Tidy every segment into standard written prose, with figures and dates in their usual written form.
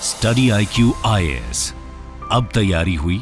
Study IQ IAS, अब तैयारी हुई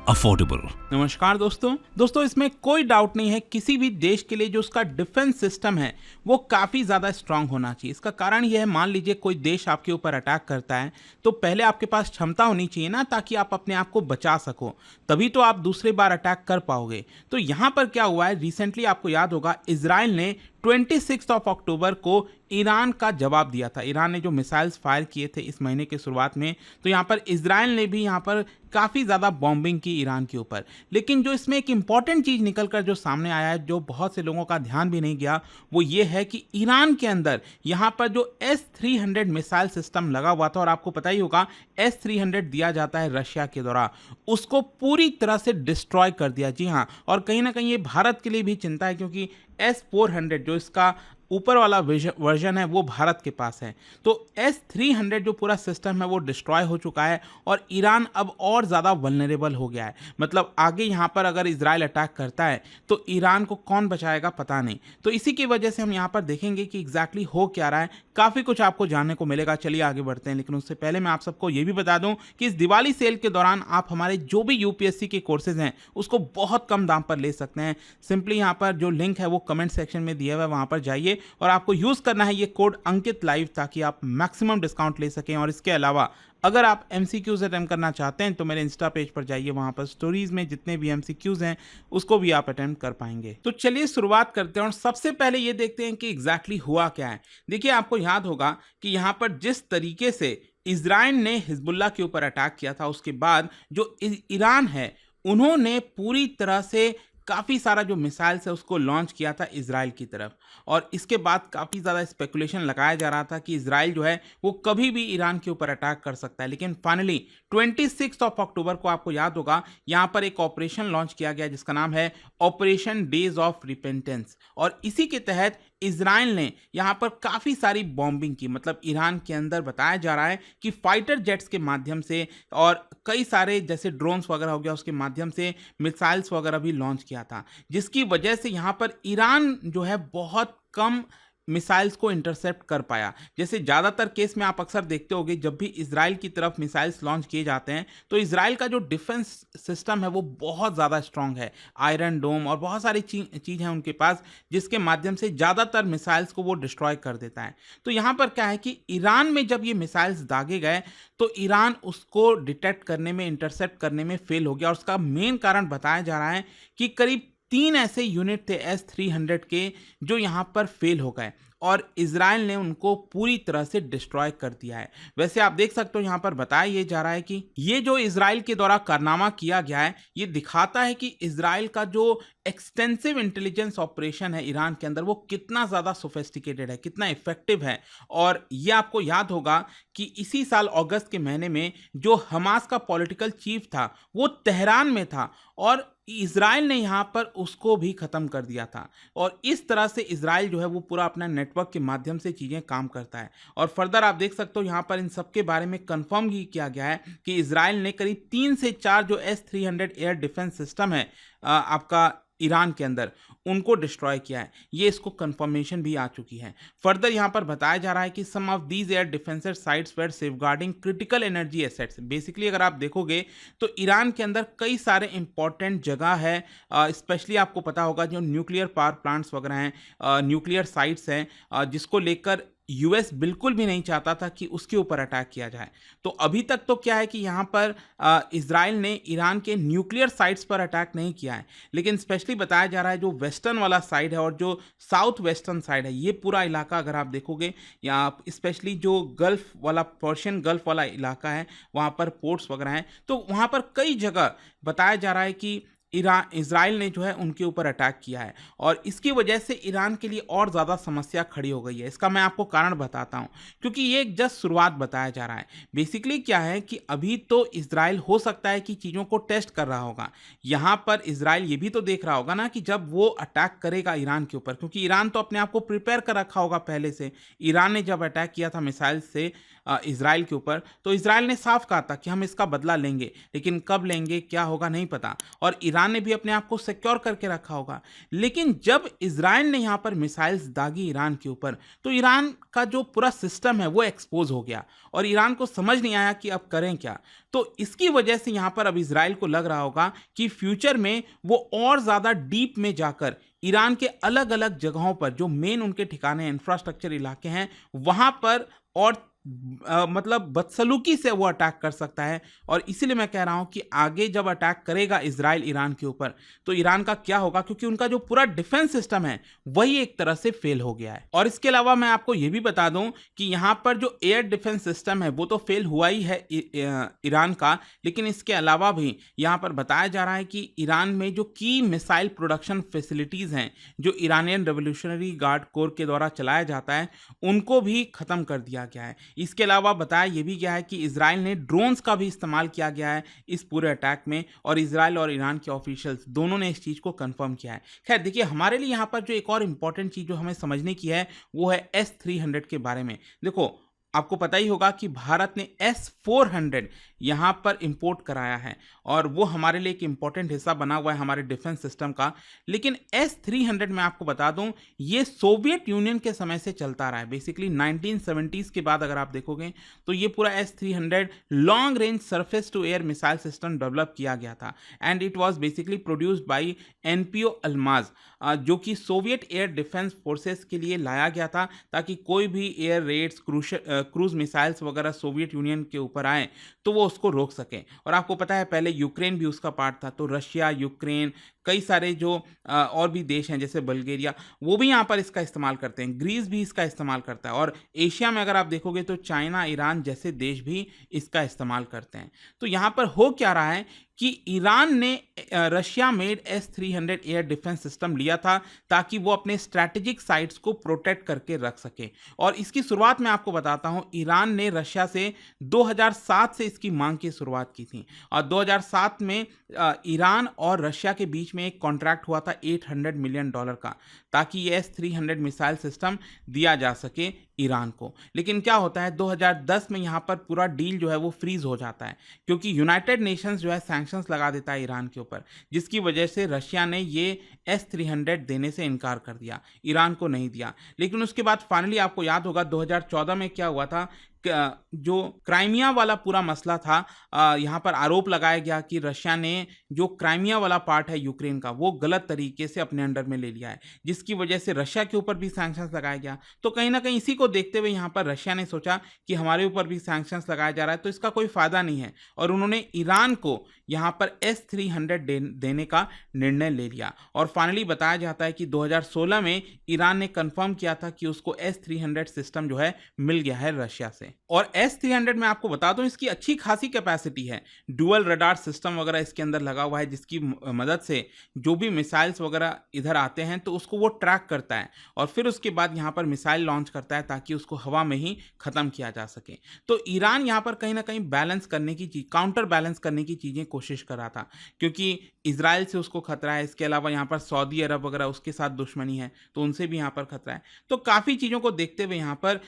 अफोर्डेबल। नमस्कार दोस्तों इसमें कोई डाउट नहीं है, किसी भी देश के लिए जो उसका डिफेंस सिस्टम है वो काफ़ी ज़्यादा स्ट्रांग होना चाहिए। इसका कारण यह है, मान लीजिए कोई देश आपके ऊपर अटैक करता है तो पहले आपके पास क्षमता होनी चाहिए ना, ताकि आप अपने आप को बचा सको, तभी तो आप दूसरी बार अटैक कर पाओगे। तो यहाँ पर क्या हुआ है, रिसेंटली आपको याद होगा इजराइल ने 26 अक्टूबर को ईरान का जवाब दिया था। ईरान ने जो मिसाइल्स फायर किए थे इस महीने के शुरुआत में, तो यहाँ पर इजराइल ने भी यहाँ पर काफ़ी ज़्यादा बॉम्बिंग की ईरान के ऊपर। लेकिन जो इसमें एक इंपॉर्टेंट चीज़ निकल कर जो सामने आया है, जो बहुत से लोगों का ध्यान भी नहीं गया, वो ये है कि ईरान के अंदर यहाँ पर जो S-300 मिसाइल सिस्टम लगा हुआ था, और आपको पता ही होगा S-300 दिया जाता है रशिया के द्वारा, उसको पूरी तरह से डिस्ट्रॉय कर दिया। जी हाँ, और कहीं ना कहीं ये भारत के लिए भी चिंता है, क्योंकि S-400 जो इसका ऊपर वाला वर्जन है वो भारत के पास है। तो S-300 जो पूरा सिस्टम है वो डिस्ट्रॉय हो चुका है, और ईरान अब और ज़्यादा वल्नरेबल हो गया है। मतलब आगे यहाँ पर अगर इजराइल अटैक करता है तो ईरान को कौन बचाएगा पता नहीं। तो इसी की वजह से हम यहाँ पर देखेंगे कि एग्जैक्टली हो क्या रहा है, काफ़ी कुछ आपको जानने को मिलेगा। चलिए आगे बढ़ते हैं, लेकिन उससे पहले मैं आप सबको ये भी बता दूं कि इस दिवाली सेल के दौरान आप हमारे जो भी यूपीएससी के कोर्सेज हैं उसको बहुत कम दाम पर ले सकते हैं। सिंपली यहाँ पर जो लिंक है वो कमेंट सेक्शन में दिया हुआ है, वहाँ पर जाइए और आपको यूज़ करना है ये कोड अंकित लाइव, ताकि आप मैक्सिमम डिस्काउंट ले सकें। और इसके अलावा अगर आप MCQs अटेम्प्ट करना चाहते हैं तो मेरे इंस्टा पेज पर जाइए, वहां पर स्टोरीज में जितने भी MCQs हैं उसको भी आप अटेम्प्ट कर पाएंगे। तो चलिए शुरुआत करते हैं, और सबसे पहले ये देखते हैं कि एग्जैक्टली हुआ क्या है। देखिए, आपको याद होगा कि यहाँ पर जिस तरीके से इजराइल ने हिजबुल्लाह के ऊपर अटैक किया था, उसके बाद जो ईरान है उन्होंने पूरी तरह से काफ़ी सारा जो मिसाइल्स है उसको लॉन्च किया था इजराइल की तरफ। और इसके बाद काफ़ी ज़्यादा स्पेकुलेशन लगाया जा रहा था कि इजराइल जो है वो कभी भी ईरान के ऊपर अटैक कर सकता है। लेकिन फाइनली 26 अक्टूबर को आपको याद होगा यहाँ पर एक ऑपरेशन लॉन्च किया गया जिसका नाम है ऑपरेशन डेज ऑफ रिपेंटेंस, और इसी के तहत इजराइल ने यहाँ पर काफ़ी सारी बॉम्बिंग की। मतलब ईरान के अंदर बताया जा रहा है कि फाइटर जेट्स के माध्यम से और कई सारे जैसे ड्रोन्स वगैरह हो गया उसके माध्यम से मिसाइल्स वगैरह भी लॉन्च किया था, जिसकी वजह से यहाँ पर ईरान जो है बहुत कम मिसाइल्स को इंटरसेप्ट कर पाया। जैसे ज़्यादातर केस में आप अक्सर देखते होंगे, जब भी इजराइल की तरफ मिसाइल्स लॉन्च किए जाते हैं तो इजराइल का जो डिफेंस सिस्टम है वो बहुत ज़्यादा स्ट्रांग है। आयरन डोम और बहुत सारी चीज़ हैं उनके पास, जिसके माध्यम से ज़्यादातर मिसाइल्स को वो डिस्ट्रॉय कर देता है। तो यहाँ पर क्या है कि ईरान में जब ये मिसाइल्स दागे गए तो ईरान उसको डिटेक्ट करने में, इंटरसेप्ट करने में फेल हो गया। और उसका मेन कारण बताया जा रहा है कि करीब 3 ऐसे यूनिट थे S-300 के जो यहाँ पर फेल हो गए, और इजराइल ने उनको पूरी तरह से डिस्ट्रॉय कर दिया है। वैसे आप देख सकते हो यहाँ पर बताया ये जा रहा है कि ये जो इजराइल के द्वारा कारनामा किया गया है ये दिखाता है कि इजराइल का जो एक्सटेंसिव इंटेलिजेंस ऑपरेशन है ईरान के अंदर वो कितना ज़्यादा सोफिस्टिकेटेड है, कितना इफेक्टिव है। और ये आपको याद होगा कि इसी साल अगस्त के महीने में जो हमास का पॉलिटिकल चीफ था वो तेहरान में था, और इजराइल ने यहाँ पर उसको भी ख़त्म कर दिया था। और इस तरह से इजराइल जो है वो पूरा अपना नेटवर्क के माध्यम से चीज़ें काम करता है। और फर्दर आप देख सकते हो यहाँ पर इन सब के बारे में कंफर्म ही किया गया है कि इजराइल ने करीब 3 से 4 जो S-300 एयर डिफेंस सिस्टम है आपका ईरान के अंदर, उनको डिस्ट्रॉय किया है। ये इसको कंफर्मेशन भी आ चुकी है। फर्दर यहाँ पर बताया जा रहा है कि some of these air defence sites where safeguarding critical energy assets. Basically अगर आप देखोगे तो ईरान के अंदर कई सारे इंपॉर्टेंट जगह है, स्पेशली आपको पता होगा जो न्यूक्लियर पावर प्लांट्स वगैरह हैं, न्यूक्लियर साइट्स हैं, जिसको लेकर यूएस बिल्कुल भी नहीं चाहता था कि उसके ऊपर अटैक किया जाए। तो अभी तक तो क्या है कि यहाँ पर इजराइल ने ईरान के न्यूक्लियर साइट्स पर अटैक नहीं किया है, लेकिन स्पेशली बताया जा रहा है जो वेस्टर्न वाला साइड है और जो साउथ वेस्टर्न साइड है, ये पूरा इलाका अगर आप देखोगे, या स्पेशली जो गल्फ वाला, पर्शियन गल्फ वाला इलाका है, वहाँ पर पोर्ट्स वगैरह हैं, तो वहाँ पर कई जगह बताया जा रहा है कि इजराइल ने जो है उनके ऊपर अटैक किया है। और इसकी वजह से ईरान के लिए और ज़्यादा समस्या खड़ी हो गई है। इसका मैं आपको कारण बताता हूँ, क्योंकि ये एक जस्ट शुरुआत बताया जा रहा है। बेसिकली क्या है कि अभी तो इजराइल हो सकता है कि चीज़ों को टेस्ट कर रहा होगा। यहाँ पर इजराइल ये भी तो देख रहा होगा ना कि जब वो अटैक करेगा ईरान के ऊपर, क्योंकि ईरान तो अपने आप को प्रिपेयर कर रखा होगा पहले से। ईरान ने जब अटैक किया था मिसाइल से इजराइल के ऊपर, तो इजराइल ने साफ कहा था कि हम इसका बदला लेंगे, लेकिन कब लेंगे, क्या होगा, नहीं पता। और ईरान ईरान ने भी अपने आप को सिक्योर करके रखा होगा। लेकिन जब इजराइल ने यहाँ पर मिसाइल्स दागी ईरान के ऊपर, तो ईरान का जो पूरा सिस्टम है वो एक्सपोज हो गया और ईरान को समझ नहीं आया कि अब करें क्या। तो इसकी वजह से यहाँ पर अब इजराइल को लग रहा होगा कि फ्यूचर में वो और ज़्यादा डीप में जाकर ईरान के अलग अलग जगहों पर जो मेन उनके ठिकाने इंफ्रास्ट्रक्चर इलाके हैं वहाँ पर और मतलब बदसलूकी से वो अटैक कर सकता है। और इसीलिए मैं कह रहा हूं कि आगे जब अटैक करेगा इजराइल ईरान के ऊपर, तो ईरान का क्या होगा, क्योंकि उनका जो पूरा डिफेंस सिस्टम है वही एक तरह से फेल हो गया है। और इसके अलावा मैं आपको ये भी बता दूं कि यहाँ पर जो एयर डिफेंस सिस्टम है वो तो फेल हुआ ही है ईरान का, लेकिन इसके अलावा भी यहाँ पर बताया जा रहा है कि ईरान में जो की मिसाइल प्रोडक्शन फैसिलिटीज हैं जो ईरानियन रेवोल्यूशनरी गार्ड कोर के द्वारा चलाया जाता है उनको भी खत्म कर दिया गया है। इसके अलावा बताया यह भी गया है कि इजराइल ने ड्रोन्स का भी इस्तेमाल किया गया है इस पूरे अटैक में, और इजराइल और ईरान के ऑफिशियल्स दोनों ने इस चीज़ को कंफर्म किया है। खैर देखिए, हमारे लिए यहाँ पर जो एक और इम्पॉर्टेंट चीज़ जो हमें समझने की है वो है S-300 के बारे में। देखो, आपको पता ही होगा कि भारत ने S-400 यहाँ पर इंपोर्ट कराया है और वो हमारे लिए एक इंपॉर्टेंट हिस्सा बना हुआ है हमारे डिफेंस सिस्टम का। लेकिन S-300 मैं आपको बता दूं, ये सोवियत यूनियन के समय से चलता रहा है। बेसिकली 1970s के बाद अगर आप देखोगे तो ये पूरा S-300 long range surface to air missile system develop किया गया था and it was basically produced by NPO Almaz, जो कि सोवियत एयर डिफेंस फोर्सेस के लिए लाया गया था ताकि कोई भी एयर रेड्स, क्रूज मिसाइल्स वगैरह सोवियत यूनियन के ऊपर आए तो वो उसको रोक सकें। और आपको पता है पहले यूक्रेन भी उसका पार्ट था, तो रशिया, यूक्रेन, कई सारे जो और भी देश हैं जैसे बल्गेरिया, वो भी यहाँ पर इसका इस्तेमाल करते हैं। ग्रीस भी इसका इस्तेमाल करता है और एशिया में अगर आप देखोगे तो चाइना, ईरान जैसे देश भी इसका इस्तेमाल करते हैं। तो यहाँ पर हो क्या रहा है कि ईरान ने Russia made S-300 air defence system लिया था ताकि वो अपने स्ट्रैटेजिक साइट्स को प्रोटेक्ट करके रख सके। और इसकी शुरुआत मैं आपको बताता हूं, ईरान ने रशिया से 2007 से इसकी मांग की शुरुआत की थी और 2007 में ईरान और रशिया के बीच में एक कॉन्ट्रैक्ट हुआ था $800 मिलियन का, ताकि ये S-300 मिसाइल सिस्टम दिया जा सके ईरान को। लेकिन क्या होता है, 2010 में यहाँ पर पूरा डील जो है वो फ्रीज हो जाता है क्योंकि यूनाइटेड नेशंस जो है सैंक्शंस लगा देता है ईरान के ऊपर, जिसकी वजह से रशिया ने ये S-300 देने से इनकार कर दिया, ईरान को नहीं दिया। लेकिन उसके बाद फाइनली आपको याद होगा 2014 में क्या हुआ था, जो क्राइमिया वाला पूरा मसला था, यहाँ पर आरोप लगाया गया कि रशिया ने जो क्राइमिया वाला पार्ट है यूक्रेन का वो गलत तरीके से अपने अंडर में ले लिया है, जिसकी वजह से रशिया के ऊपर भी सैंक्शंस लगाया गया। तो कहीं ना कहीं इसी को देखते हुए यहाँ पर रशिया ने सोचा कि हमारे ऊपर भी सैंक्शंस लगाया जा रहा है तो इसका कोई फायदा नहीं है, और उन्होंने ईरान को यहाँ पर S-300 देने का निर्णय ले लिया। और फाइनली बताया जाता है कि 2016 में ईरान ने कंफर्म किया था कि उसको S-300 सिस्टम जो है मिल गया है रशिया से। और S-300 में आपको बता दूं इसकी अच्छी खासी कैपेसिटी है, डुअल रडार सिस्टम वगैरह इसके अंदर लगा हुआ है, जिसकी मदद से जो भी मिसाइल्स वगैरह इधर आते हैं तो उसको वो ट्रैक करता है और फिर उसके बाद यहाँ पर मिसाइल लॉन्च करता है ताकि उसको हवा में ही खत्म किया जा सके। तो ईरान यहाँ पर कहीं ना कहीं बैलेंस करने की चीज, काउंटर बैलेंस करने की चीजें कोशिश कर रहा था, क्योंकि इजराइल से उसको खतरा है, इसके अलावा यहाँ पर सऊदी अरब वगैरह उसके साथ दुश्मनी है तो उनसे भी यहाँ पर खतरा है। तो काफ़ी चीज़ों को देखते हुए यहाँ पर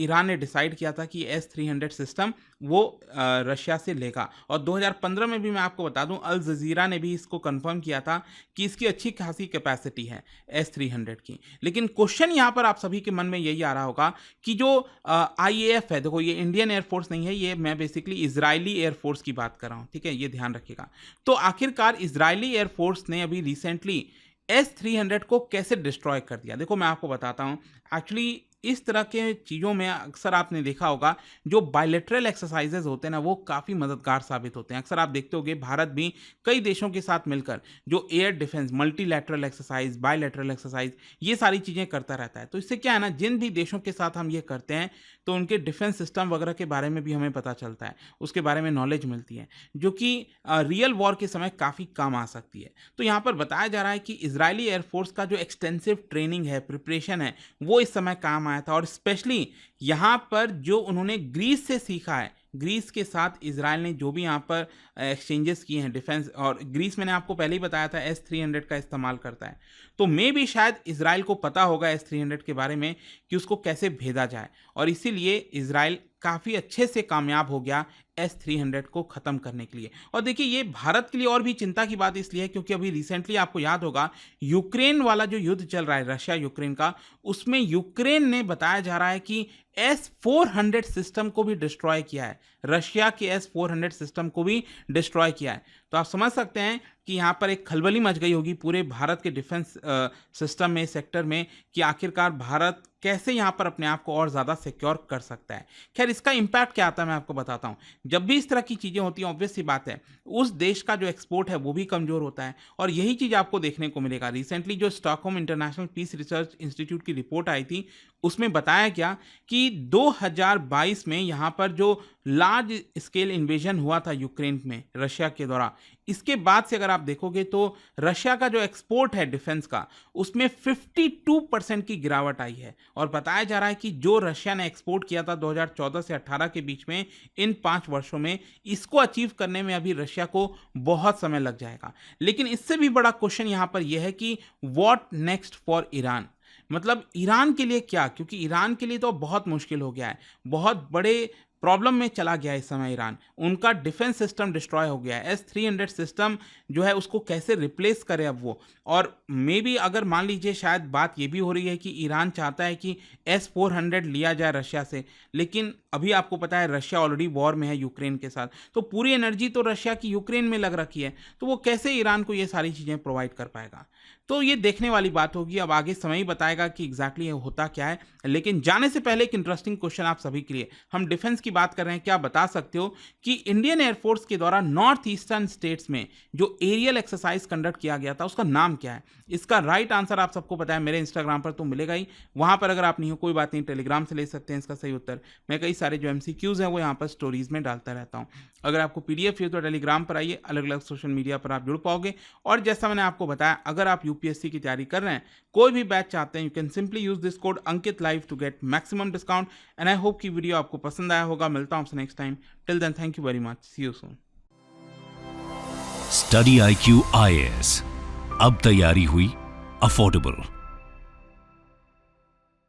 ईरान ने डिसाइड किया था कि S-300 सिस्टम वो रशिया से लेगा। और 2015 में भी मैं आपको बता दूं, अल जजीरा ने भी इसको कंफर्म किया था कि इसकी अच्छी खासी कैपेसिटी है S-300 की। लेकिन क्वेश्चन यहाँ पर आप सभी के मन में यही आ रहा होगा कि जो IAF है, देखो ये इंडियन एयरफोर्स नहीं है, ये मैं बेसिकली इजरायली एयरफोर्स की बात कर रहा हूँ, ठीक है, ये ध्यान रखिएगा। तो आखिरकार इजरायली एयरफोर्स ने अभी रिसेंटली S-300 को कैसे डिस्ट्रॉय कर दिया। देखो मैं आपको बताता हूँ, एक्चुअली इस तरह के चीज़ों में अक्सर आपने देखा होगा जो बायलैटरल एक्सरसाइजेज होते हैं ना वो काफ़ी मददगार साबित होते हैं। अक्सर आप देखते होंगे भारत भी कई देशों के साथ मिलकर जो air defence, multilateral exercise, bilateral exercise, ये सारी चीज़ें करता रहता है। तो इससे क्या है ना, जिन भी देशों के साथ हम ये करते हैं तो उनके डिफेंस सिस्टम वगैरह के बारे में भी हमें पता चलता है, उसके बारे में नॉलेज मिलती है, जो कि रियल वॉर के समय काफ़ी काम आ सकती है। तो यहाँ पर बताया जा रहा है कि इजरायली एयरफोर्स का जो एक्सटेंसिव ट्रेनिंग है, प्रिपरेशन है, वो इस समय काम आया था। और स्पेशली यहाँ पर जो उन्होंने ग्रीस से सीखा है, ग्रीस के साथ इजराइल ने जो भी यहाँ पर एक्सचेंजेस किए हैं डिफेंस, और ग्रीस मैंने आपको पहले ही बताया था S-300 का इस्तेमाल करता है, तो मे भी शायद इजराइल को पता होगा S-300 के बारे में कि उसको कैसे भेजा जाए, और इसीलिए इजराइल काफ़ी अच्छे से कामयाब हो गया S-300 को ख़त्म करने के लिए। और देखिए ये भारत के लिए और भी चिंता की बात इसलिए है क्योंकि अभी रिसेंटली आपको याद होगा यूक्रेन वाला जो युद्ध चल रहा है रशिया यूक्रेन का, उसमें यूक्रेन ने बताया जा रहा है कि S-400 सिस्टम को भी डिस्ट्रॉय किया है, रशिया के S-400 सिस्टम को भी डिस्ट्रॉय किया है। तो आप समझ सकते हैं कि यहाँ पर एक खलबली मच गई होगी पूरे भारत के डिफेंस सिस्टम में, सेक्टर में, कि आखिरकार भारत कैसे यहाँ पर अपने आप को और ज़्यादा सिक्योर कर सकता है। खैर इसका इम्पैक्ट क्या आता है मैं आपको बताता हूँ। जब भी इस तरह की चीज़ें होती हैं ऑब्वियस सी बात है उस देश का जो एक्सपोर्ट है वो भी कमज़ोर होता है और यही चीज़ आपको देखने को मिलेगा। रिसेंटली जो Stockholm International Peace Research Institute की रिपोर्ट आई थी उसमें बताया गया कि 2022 में यहाँ पर जो लार्ज स्केल इन्वेजन हुआ था यूक्रेन में रशिया के द्वारा, इसके बाद से अगर आप देखोगे तो रशिया का जो एक्सपोर्ट है डिफेंस का उसमें 52% की गिरावट आई है। और बताया जा रहा है कि जो रशिया ने एक्सपोर्ट किया था 2014 से 18 के बीच में, इन 5 वर्षों में इसको अचीव करने में अभी रशिया को बहुत समय लग जाएगा। लेकिन इससे भी बड़ा क्वेश्चन यहाँ पर यह है कि व्हाट नेक्स्ट फॉर ईरान, मतलब ईरान के लिए क्या, क्योंकि ईरान के लिए तो बहुत मुश्किल हो गया है, बहुत बड़े प्रॉब्लम में चला गया है इस समय ईरान। उनका डिफेंस सिस्टम डिस्ट्रॉय हो गया है। S-300 सिस्टम जो है उसको कैसे रिप्लेस करे अब वो, और मे बी अगर मान लीजिए शायद बात ये भी हो रही है कि ईरान चाहता है कि S-400 लिया जाए रशिया से, लेकिन अभी आपको पता है रशिया ऑलरेडी वॉर में है यूक्रेन के साथ, तो पूरी एनर्जी तो रशिया की यूक्रेन में लग रखी है, तो वो कैसे ईरान को ये सारी चीज़ें प्रोवाइड कर पाएगा। तो ये देखने वाली बात होगी, अब आगे समय ही बताएगा कि एग्जैक्टली होता क्या है। लेकिन जाने से पहले एक इंटरेस्टिंग क्वेश्चन आप सभी के लिए, हम डिफेंस की बात कर रहे हैं, क्या बता सकते हो कि इंडियन एयरफोर्स के द्वारा नॉर्थ ईस्टर्न स्टेट्स में जो एरियल एक्सरसाइज कंडक्ट किया गया था उसका नाम क्या है? इसका राइट आंसर आप सबको पता है, मेरे इंस्टाग्राम पर तो मिलेगा ही, वहां पर अगर आप नहीं हो कोई बात नहीं, टेलीग्राम से ले सकते हैं इसका सही उत्तर। मैं कई सारे जो MCQs हैं वो यहाँ पर स्टोरीज में डालता रहता हूँ। अगर आपको PDF चाहिए तो टेलीग्राम पर आइए, अलग अलग सोशल मीडिया पर आप जुड़ पाओगे। और जैसा मैंने आपको बताया, अगर आप UPSC की तैयारी कर रहे हैं, कोई भी बैच चाहते हैं, you can simply use this code Ankit live to get maximum discount. And I hope कि वीडियो आपको पसंद आया होगा। मिलता हूँ आपसे next time. Till then thank you very much, see you soon. Study IQ IAS, अब तैयारी हुई अफोर्डेबल।